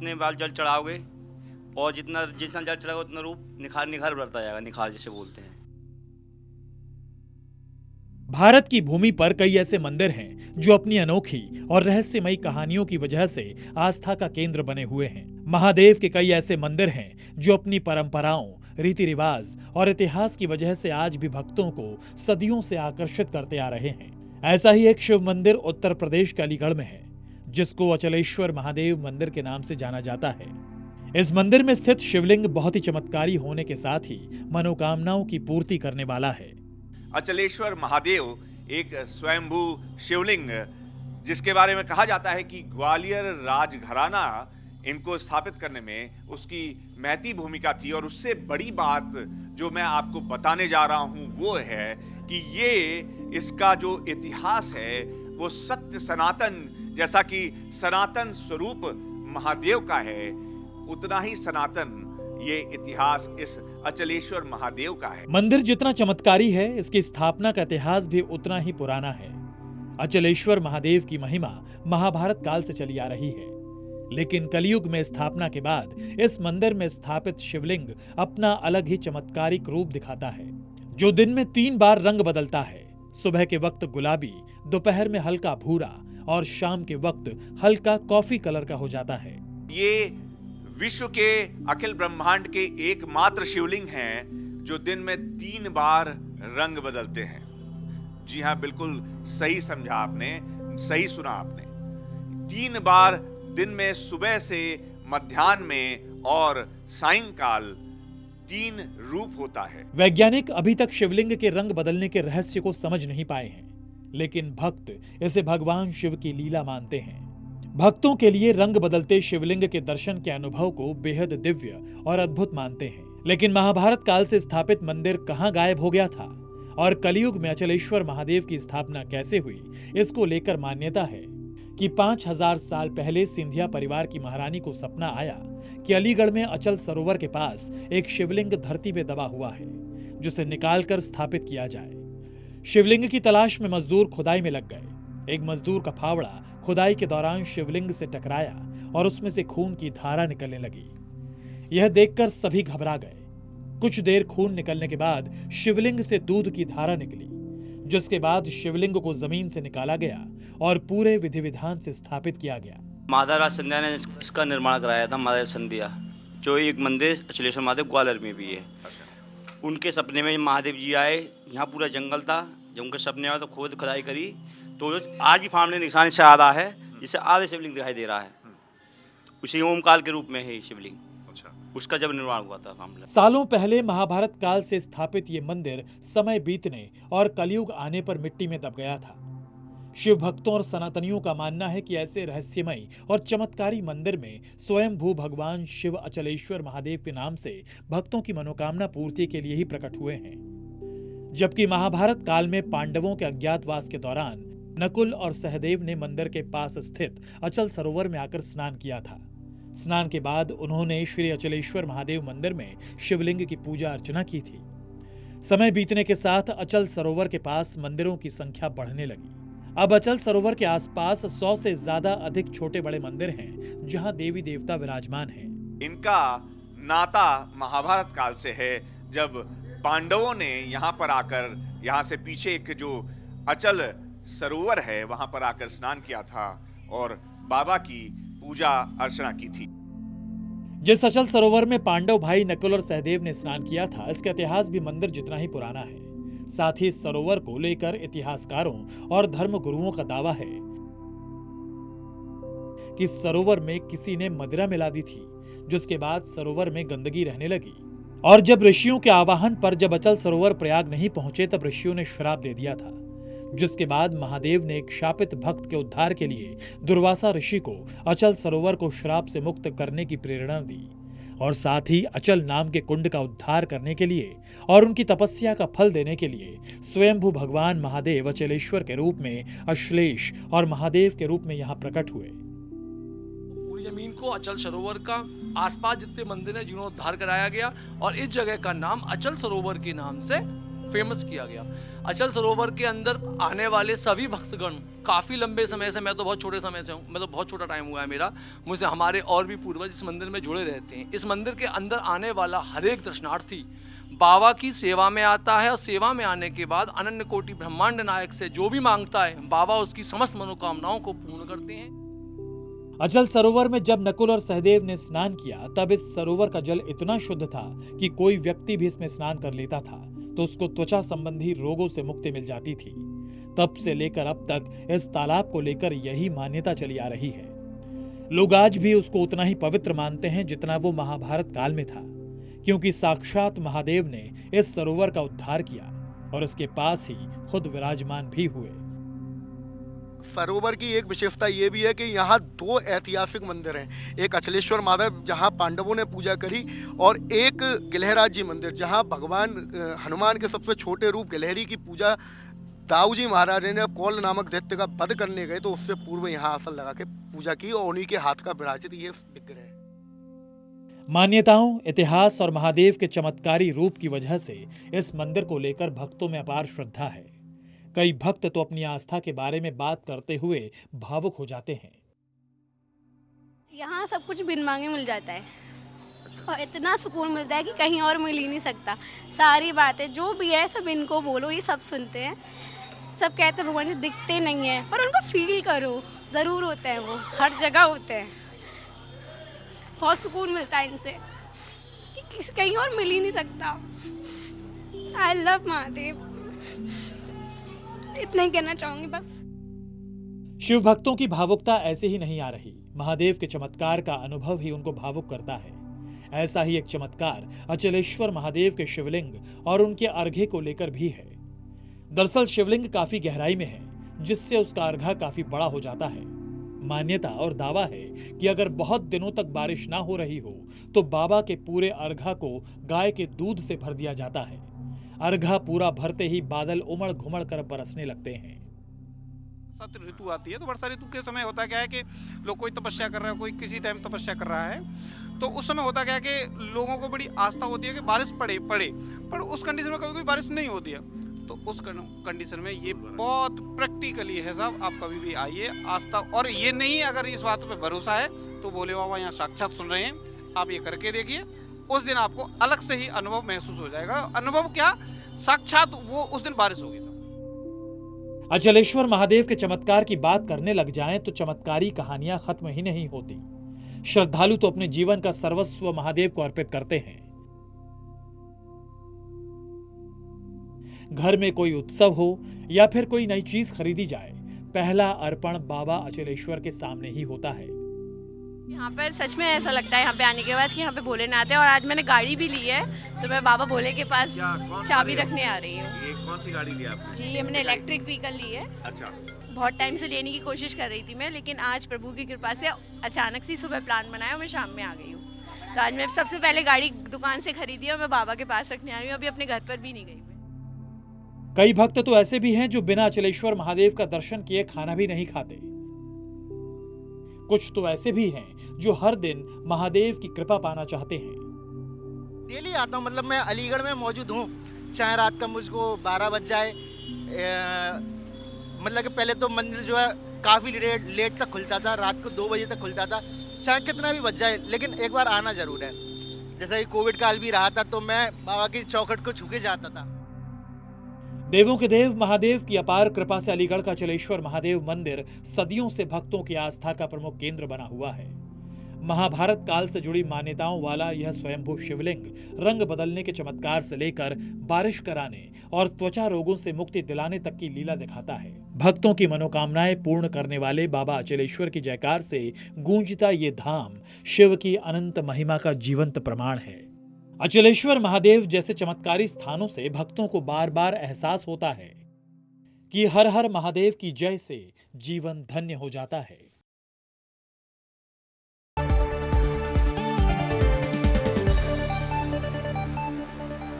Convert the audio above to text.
जितने बार जल चढ़ाओगे और जितना जल चढ़ाओगे उतना रूप निखार बढ़ता जाएगा, निखार जिसे बोलते हैं। भारत की भूमि पर कई ऐसे मंदिर हैं जो अपनी अनोखी और रहस्यमयी कहानियों की वजह से आस्था का केंद्र बने हुए हैं। महादेव के कई ऐसे मंदिर हैं जो अपनी परंपराओं, रीति रिवाज और इतिहास की वजह से आज भी भक्तों को सदियों से आकर्षित करते आ रहे हैं। ऐसा ही एक शिव मंदिर उत्तर प्रदेश के अलीगढ़ में है, जिसको अचलेश्वर महादेव मंदिर के नाम से जाना जाता है। इस मंदिर में स्थित शिवलिंग बहुत ही चमत्कारी होने के साथ ही मनोकामनाओं की पूर्ति करने वाला है। अचलेश्वर महादेव एक स्वयंभू शिवलिंग, जिसके बारे में कहा जाता है कि ग्वालियर राजघराना इनको स्थापित करने में उसकी महती भूमिका थी। और उससे बड़ी बात जो मैं आपको बताने जा रहा हूं वो है कि ये इसका जो इतिहास है वो सत्य सनातन, जैसा कि सनातन स्वरूप महादेव का है, उतना ही सनातन ये इतिहास इस अचलेश्वर महादेव का है। मंदिर जितना चमत्कारी है, इसकी स्थापना का इतिहास भी उतना ही पुराना है। अचलेश्वर महादेव की महिमा महाभारत काल से चली आ रही है, लेकिन कलयुग में स्थापना के बाद इस मंदिर में स्थापित शिवलिंग अपना अलग ही चमत्कारिक रूप दिखाता है, जो दिन में 3 बार रंग बदलता है। सुबह के वक्त गुलाबी, दोपहर में हल्का भूरा और शाम के वक्त हल्का कॉफी कलर का हो जाता है। ये विश्व के अखिल ब्रह्मांड के एकमात्र शिवलिंग हैं जो दिन में 3 बार रंग बदलते हैं। जी हाँ, बिल्कुल सही समझा आपने, सही सुना आपने। 3 बार दिन में, सुबह से, मध्याह्न में और सायंकाल 3 रूप होता है। वैज्ञानिक अभी तक शिवलिंग के रंग बदलने के रहस्य को समझ नहीं पाए हैं, लेकिन भक्त इसे भगवान शिव की लीला मानते हैं। भक्तों के लिए रंग बदलते शिवलिंग के दर्शन के अनुभव को बेहद दिव्य और अद्भुत मानते हैं। लेकिन महाभारत काल से स्थापित मंदिर कहां गायब हो गया था और कलयुग में अचलेश्वर महादेव की स्थापना कैसे हुई, इसको लेकर मान्यता है कि 5000 साल पहले सिंधिया परिवार की महारानी को सपना आया कि अलीगढ़ में अचल सरोवर के पास एक शिवलिंग धरती में दबा हुआ है, जिसे निकालकर स्थापित किया जाए। शिवलिंग की तलाश में मजदूर खुदाई में लग गए। एक मजदूर का फावड़ा खुदाई के दौरान शिवलिंग से टकराया और उसमें से खून की धारा निकलने लगी। यह देखकर सभी घबरा गए। कुछ देर खून निकलने के बाद शिवलिंग से दूध की धारा निकली, जिसके बाद शिवलिंग को जमीन से निकाला गया और पूरे विधि विधान से स्थापित किया गया। महाराज संध्या ने इसका निर्माण कराया था। महाराज संध्या, जो एक मंदिर अचलेश्वर महादेव ग्वालियर में भी है। उनके सपने में महादेव जी आए। यहाँ पूरा जंगल था। जब उनके सपने आए तो खोद खुदाई करी तो आज भी फामने निशान से आधा है, जिससे आधे शिवलिंग दिखाई दे रहा है। उसी ओमकाल के रूप में है शिवलिंग। उसका जब निर्माण हुआ था मामला। सालों पहले महाभारत काल से स्थापित ये मंदिर समय बीतने और कलयुग आने पर मिट्टी में दब गया था। शिव भक्तों और सनातनियों का मानना है कि ऐसे रहस्यमयी और चमत्कारी मंदिर में स्वयंभू भगवान शिव अचलेश्वर महादेव के नाम से भक्तों की मनोकामना पूर्ति के लिए ही प्रकट हुए हैं। जबकि महाभारत काल में पांडवों के अज्ञातवास के दौरान नकुल और सहदेव ने मंदिर के पास स्थित अचल सरोवर में आकर स्नान किया था। स्नान के बाद उन्होंने श्री अचलेश्वर महादेव मंदिर में शिवलिंग की पूजा अर्चना की थी। समय बीतने के साथ अचल सरोवर के पास मंदिरों की संख्या बढ़ने लगी। अब अचल सरोवर के आसपास 100 से ज्यादा अधिक छोटे बड़े मंदिर हैं, जहां देवी देवता विराजमान हैं। इनका नाता महाभारत काल से है, जब पांडवों ने यहाँ पर आकर, यहाँ से पीछे एक जो अचल सरोवर है वहां पर आकर स्नान किया था और बाबा की पूजा अर्चना की थी। जिस अचल सरोवर में पांडव भाई नकुल और सहदेव ने स्नान किया था, इसका इतिहास भी मंदिर जितना ही पुराना है। साथ ही सरोवर को लेकर इतिहासकारों और धर्म गुरुओं का दावा है कि सरोवर में किसी ने मदिरा मिला दी थी, जिसके बाद सरोवर में गंदगी रहने लगी और जब ऋषियों के आवाहन पर जब अचल सरोवर प्रयाग नहीं पहुंचे, तब ऋषियों ने श्राप दे दिया था, जिसके बाद महादेव ने एक शापित भक्त के उद्धार के लिए दुर्वासा ऋषि को अचल सरोवर को श्राप से मुक्त करने की प्रेरणा दी और साथ ही अचल नाम के कुंड का उद्धार करने के लिए और उनकी तपस्या का फल देने के लिए स्वयंभू भगवान महादेव अचलेश्वर के रूप में अश्लेष और महादेव के रूप में यहाँ प्रकट हुए। पूरी जमीन को अचल सरोवर का आसपास जितने मंदिर हैं जिन्होंने उद्धार कराया गया और इस जगह का नाम अचल सरोवर के नाम से फेमस किया गया। अचल सरोवर के अंदर आने वाले सभी भक्तगण काफ़ी लंबे समय से, मैं तो बहुत छोटे समय से हूँ, मैं तो बहुत छोटा टाइम हुआ है मेरा, मुझसे हमारे और भी पूर्वज इस मंदिर में जुड़े रहते हैं। इस मंदिर के अंदर आने वाला हर एक दर्शनार्थी बाबा की सेवा में आता है और सेवा में आने के बाद अनन्य कोटि ब्रह्मांड नायक से जो भी मांगता है बाबा उसकी समस्त मनोकामनाओं को पूर्ण करते हैं। अचल सरोवर में जब नकुल और सहदेव ने स्नान किया तब इस सरोवर का जल इतना शुद्ध था कि कोई व्यक्ति भी इसमें स्नान कर लेता था तो उसको त्वचा संबंधी रोगों से मुक्ति मिल जाती थी। तब से लेकर अब तक इस तालाब को लेकर यही मान्यता चली आ रही है। लोग आज भी उसको उतना ही पवित्र मानते हैं जितना वो महाभारत काल में था, क्योंकि साक्षात महादेव ने इस सरोवर का उद्धार किया और इसके पास ही खुद विराजमान भी हुए। सरोवर की एक विशेषता ये भी है कि यहाँ दो ऐतिहासिक मंदिर हैं, एक अचलेश्वर महादेव जहाँ पांडवों ने पूजा करी और एक गिलहराज जी मंदिर जहाँ भगवान हनुमान के सबसे छोटे रूप गिलहरी की पूजा दाऊ जी महाराज ने कौल नामक दैत्य का वध करने गए तो उससे पूर्व यहाँ आसन लगा के पूजा की और उन्हीं के हाथ का विराजित ये विग्रह है। मान्यताओं, इतिहास और महादेव के चमत्कारी रूप की वजह से इस मंदिर को लेकर भक्तों में अपार श्रद्धा है। कई भक्त तो अपनी आस्था के बारे में बात करते हुए भावुक हो जाते हैं। यहाँ सब कुछ बिन मांगे मिल जाता है और इतना सुकून मिलता है कि कहीं और मिल ही नहीं सकता। सारी बातें जो भी है सब इनको बोलो, ये सब सुनते हैं। सब कहते हैं भगवान जी दिखते नहीं है पर उनको फील करो, ज़रूर होते हैं, वो हर जगह होते हैं। बहुत सुकून मिलता है इनसे कि किसी कहीं और मिल ही नहीं सकता। आई लव महादेव, इतना ही कहना चाहूंगी बस। शिव भक्तों की भावुकता ऐसे ही नहीं आ रही, महादेव के चमत्कार का अनुभव ही उनको भावुक करता है। ऐसा ही एक चमत्कार अचलेश्वर महादेव के शिवलिंग और उनके अर्घे को लेकर भी है। दरअसल शिवलिंग काफी गहराई में है, जिससे उसका अर्घा काफी बड़ा हो जाता है। मान्यता और दावा है कि अगर बहुत दिनों तक बारिश ना हो रही हो तो बाबा के पूरे अर्घा को गाय के दूध से भर दिया जाता है। अर्घा पूरा भरते ही बादल उमड़ घुमड़ कर बरसने लगते हैं। सत्र ऋतु आती है तो वर्षा ऋतु के समय होता क्या है कि लोग कोई तपस्या कर रहा है, कोई किसी टाइम तपस्या कर रहा है, तो उस समय होता क्या है कि लोगों को बड़ी आस्था होती है कि बारिश पड़े पर उस कंडीशन में कभी कोई बारिश नहीं होती है। तो उस कंडीशन में ये बहुत प्रैक्टिकली है साहब, आप कभी भी आइए, आस्था, और ये नहीं अगर इस बात पे भरोसा है तो भोले बाबा यहाँ साक्षात सुन रहे हैं, आप ये करके देखिए, उस दिन आपको अलग से ही अनुभव महसूस हो जाएगा। अनुभव क्या, साक्षात वो उस दिन बारिश होगी साहब। अचलेश्वर महादेव के चमत्कार की बात करने लग जाएं तो चमत्कारी कहानियां खत्म ही नहीं होती। श्रद्धालु तो अपने जीवन का सर्वस्व महादेव को अर्पित करते हैं। घर में कोई उत्सव हो या फिर कोई नई चीज खरीदी जाए, पहला अर्पण बाबा अचलेश्वर के सामने ही होता है। यहाँ पर सच में ऐसा लगता है यहाँ पे आने के बाद कि यहाँ पे भोलेनाथ है। और आज मैंने गाड़ी भी ली है तो मैं बाबा भोले के पास चाबी रखने आ रही हूँ। ये कौन सी गाड़ी ली आपने? जी, ये मैंने इलेक्ट्रिक व्हीकल ली है। अच्छा, बहुत टाइम से लेने की कोशिश कर रही थी मैं, लेकिन आज प्रभु की कृपा से अचानक से सुबह प्लान बनाया और मैं शाम में आ गई हूँ। तो आज मैं सबसे पहले गाड़ी दुकान से खरीदी और मैं बाबा के पास रखने आ रही हूँ। अभी अपने घर पर भी नहीं गई। कई भक्त तो ऐसे भी हैं जो बिना अचलेश्वर महादेव का दर्शन किए खाना भी नहीं खाते। कुछ तो ऐसे भी हैं जो हर दिन महादेव की कृपा पाना चाहते हैं। डेली आता हूँ, मतलब मैं अलीगढ़ में मौजूद हूँ, चाहे रात का मुझको 12 बज जाए। मतलब कि पहले तो मंदिर जो है काफ़ी लेट तक खुलता था, रात को 2 बजे तक खुलता था, चाहे कितना भी बज जाए, लेकिन एक बार आना जरूर है। जैसा कि कोविड काल भी रहा था तो मैं बाबा की चौखट को छू के जाता था। देवों के देव महादेव की अपार कृपा से अलीगढ़ का अचलेश्वर महादेव मंदिर सदियों से भक्तों की आस्था का प्रमुख केंद्र बना हुआ है। महाभारत काल से जुड़ी मान्यताओं वाला यह स्वयंभू शिवलिंग रंग बदलने के चमत्कार से लेकर बारिश कराने और त्वचा रोगों से मुक्ति दिलाने तक की लीला दिखाता है। भक्तों की मनोकामनाएं पूर्ण करने वाले बाबा अचलेश्वर की जयकार से गूंजता ये धाम शिव की अनंत महिमा का जीवंत प्रमाण है। अचलेश्वर महादेव जैसे चमत्कारी स्थानों से भक्तों को बार बार एहसास होता है कि हर हर महादेव की जय से जीवन धन्य हो जाता है।